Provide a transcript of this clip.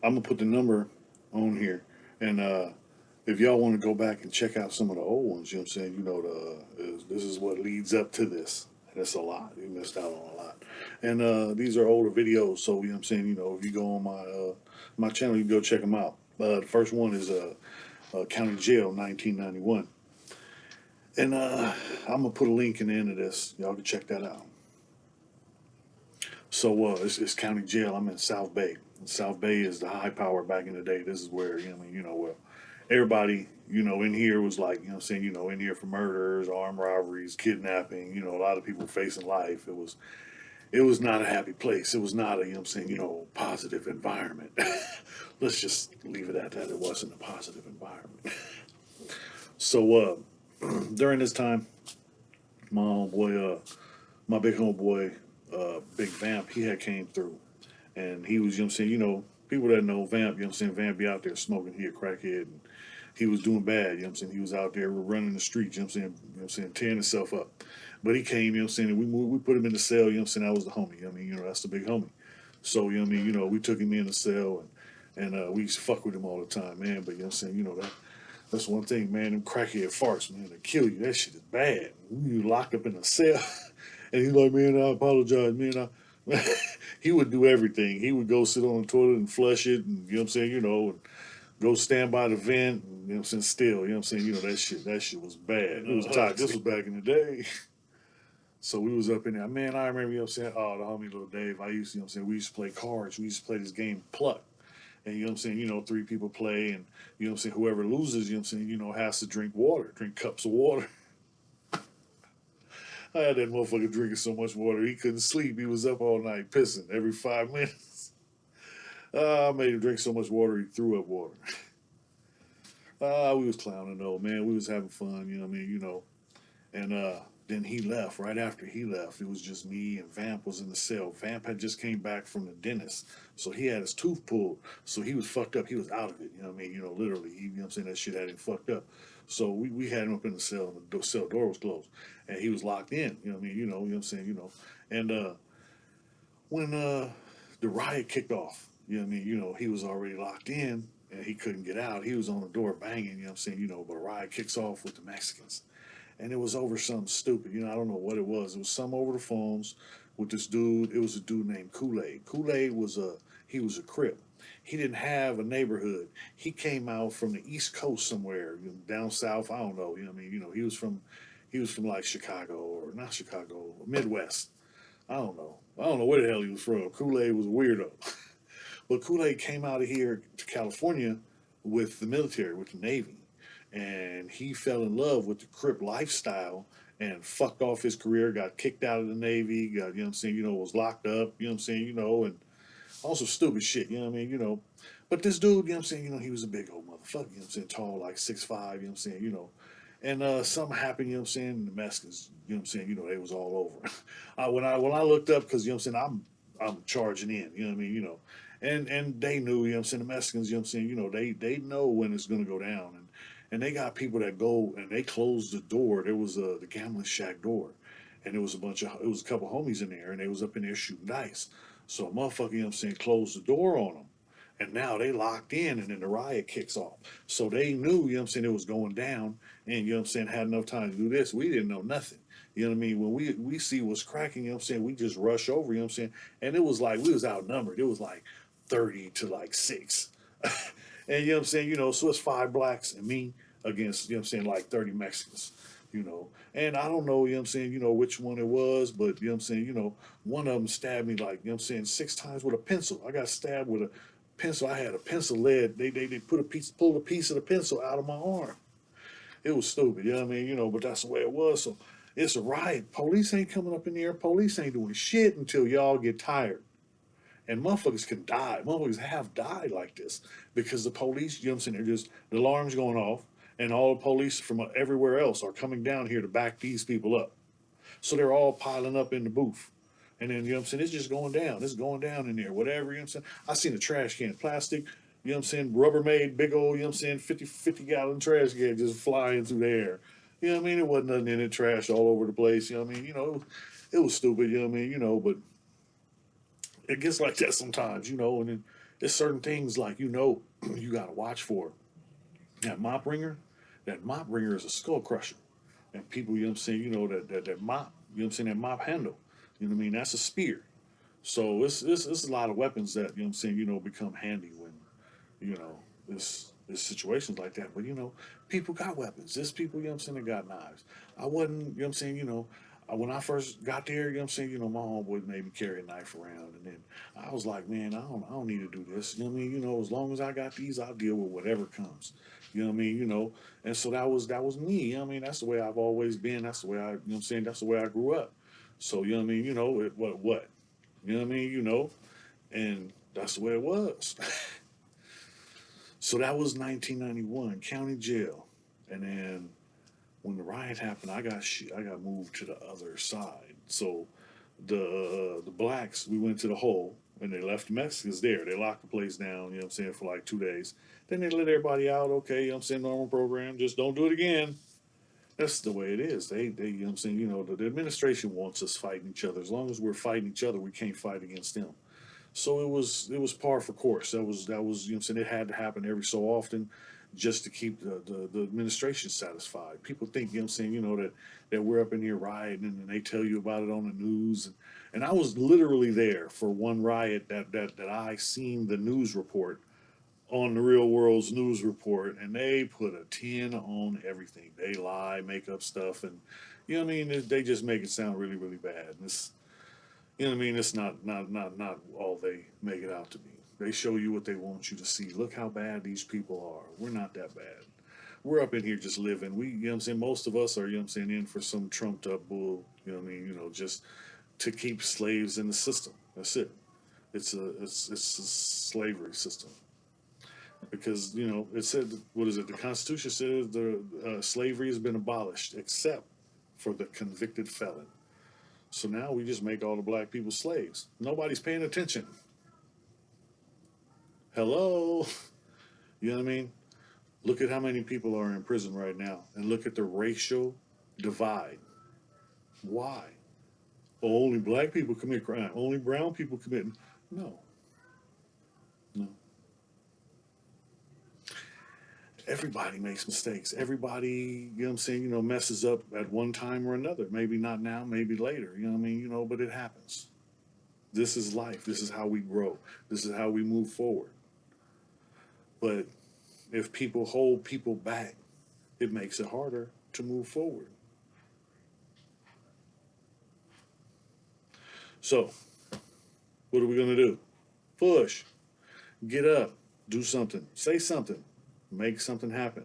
I'm gonna put the number on here, and if y'all want to go back and check out some of the old ones, you know what I'm saying. This is what leads up to this. That's a lot. You missed out on a lot. And these are older videos, so you know what I'm saying. If you go on my channel, you can go check them out. The first one is County Jail, 1991, and I'm gonna put a link in the end of this. Y'all can check that out. So it's county jail. I'm in South Bay. South Bay is the high power back in the day. This is where well, everybody in here was like in here for murders, armed robberies, kidnapping. A lot of people facing life. It was not a happy place. It was not a positive environment. Let's just leave it at that. It wasn't a positive environment. So during this time, my homeboy, my big homeboy, Big Vamp, he had came through, and he was, people that know Vamp, Vamp be out there smoking, he a crackhead, and he was doing bad, he was out there running the streets, tearing himself up. But he came, and we put him in the cell, that was the homie, that's the big homie. So, we took him in the cell, and we used to fuck with him all the time, man. But that's one thing, man. Them crackhead farts, man, they kill you. That shit is bad. You locked up in a cell, and he's like, man, I apologize, man. He would do everything. He would go sit on the toilet and flush it, and and go stand by the vent, and, still, that shit was bad. It was toxic. This was back in the day. So we was up in there. Man, I remember, oh, the homie little Dave. I used to, we used to play cards. We used to play this game Pluck. And three people play, and whoever loses, has to drink water, drink cups of water. I had that motherfucker drinking so much water he couldn't sleep. He was up all night pissing every 5 minutes. I made him drink so much water he threw up water. We was clowning though, man. We was having fun, And then he left. Right after he left, it was just me and Vamp was in the cell. Vamp had just came back from the dentist, so he had his tooth pulled. So he was fucked up. He was out of it. Literally. That shit had him fucked up. So we had him up in the cell, and the cell door was closed, and he was locked in. And when the riot kicked off, he was already locked in. And he couldn't get out. He was on the door banging, but a riot kicks off with the Mexicans, and it was over something stupid. I don't know what it was. It was some over the phones with this dude. It was a dude named Kool-Aid. Kool-Aid was a Crip. He didn't have a neighborhood. He came out from the East Coast somewhere, down south. I don't know. He was from like Chicago or not Chicago, Midwest. I don't know where the hell he was from. Kool-Aid was a weirdo. But Kool-Aid came out of here to California with the military, with the Navy, and he fell in love with the Crip lifestyle and fucked off his career, got kicked out of the Navy, got, was locked up, and also stupid shit, But this dude, he was a big old motherfucker, tall, like 6'5", And something happened, and the Mexicans, they was all over. When I looked up, because I'm charging in, and they knew, the Mexicans, they know when it's gonna go down, and they got people that go and they closed the door. There was the gambling shack door, and it was a couple homies in there, and they was up in there shooting dice. So a motherfucker, closed the door on them. And now they locked in, and then the riot kicks off. So they knew, it was going down, and had enough time to do this. We didn't know nothing. When we see what's cracking, we just rush over, and it was like we was outnumbered. It was like 30 to like 6. And so it's 5 blacks and me against, like 30 Mexicans, And I don't know, which one it was, but one of them stabbed me like, 6 times with a pencil. I got stabbed with a pencil. I had a pencil lead. They pulled a piece of the pencil out of my arm. It was stupid, but that's the way it was. So it's a riot. Police ain't coming up in there. Police ain't doing shit until y'all get tired. And motherfuckers can die. Motherfuckers have died like this because the police, they're just, the alarm's going off, and all the police from everywhere else are coming down here to back these people up. So they're all piling up in the booth. And then, it's just going down. It's going down in there, whatever, I seen a trash can, plastic, Rubbermaid, big old, 50 gallon trash can just flying through the air. It wasn't nothing in it, trash all over the place, it was stupid, but it gets like that sometimes, and then It's certain things like, you got to watch for. That mop ringer, that mop ringer is a skull crusher. And people, you know what I'm saying, that mop, you know what I'm saying, that mop handle, you know what I mean, that's a spear. So it's a lot of weapons that, you know what I'm saying, become handy when, it's situations like that. But, people got weapons. There's people, you know what I'm saying, that got knives. I wasn't, you know what I'm saying, when I first got there, you know what I'm saying, my homeboy made me carry a knife around. And then I was like, man, I don't need to do this. You know what I mean? As long as I got these, I'll deal with whatever comes. You know what I mean? And so that was me. You know what I mean? That's the way I've always been. That's the way I, you know what I'm saying? That's the way I grew up. So, you know what I mean? What? You know what I mean? And that's the way it was. So that was 1991, county jail. And then when the riot happened, I got moved to the other side. So the blacks, we went to the hole, and they left the Mexicans there. They locked the place down, you know what I'm saying, for like 2 days. Then they let everybody out, okay, you know what I'm saying, normal program, just don't do it again. That's the way it is. They you know what I'm saying, the administration wants us fighting each other. As long as we're fighting each other, we can't fight against them. So it was par for course. That was you know what I'm saying, it had to happen every so often just to keep the administration satisfied. People think, you know what I'm saying, that we're up in here rioting and they tell you about it on the news. And I was literally there for one riot that I seen the news report on the Real World's news report, and they put a 10 on everything. They lie, make up stuff, and you know what I mean. They just make it sound really, really bad. And it's, you know what I mean. It's not all they make it out to be. They show you what they want you to see. Look how bad these people are. We're not that bad. We're up in here just living. You know what I'm saying. Most of us are, you know what I'm saying, in for some trumped up bull. You know what I mean. Just to keep slaves in the system. That's it. It's a slavery system because it said, what is it? The Constitution says the slavery has been abolished except for the convicted felon. So now we just make all the black people slaves. Nobody's paying attention. Hello, you know what I mean? Look at how many people are in prison right now, and look at the racial divide. Why? Oh, only black people commit crime. Only brown people commit. No, no. Everybody makes mistakes. Everybody, you know what I'm saying, messes up at one time or another. Maybe not now, maybe later. You know what I mean? But it happens. This is life. This is how we grow. This is how we move forward. But if people hold people back, it makes it harder to move forward. So, what are we going to do? Push, get up, do something, say something, make something happen.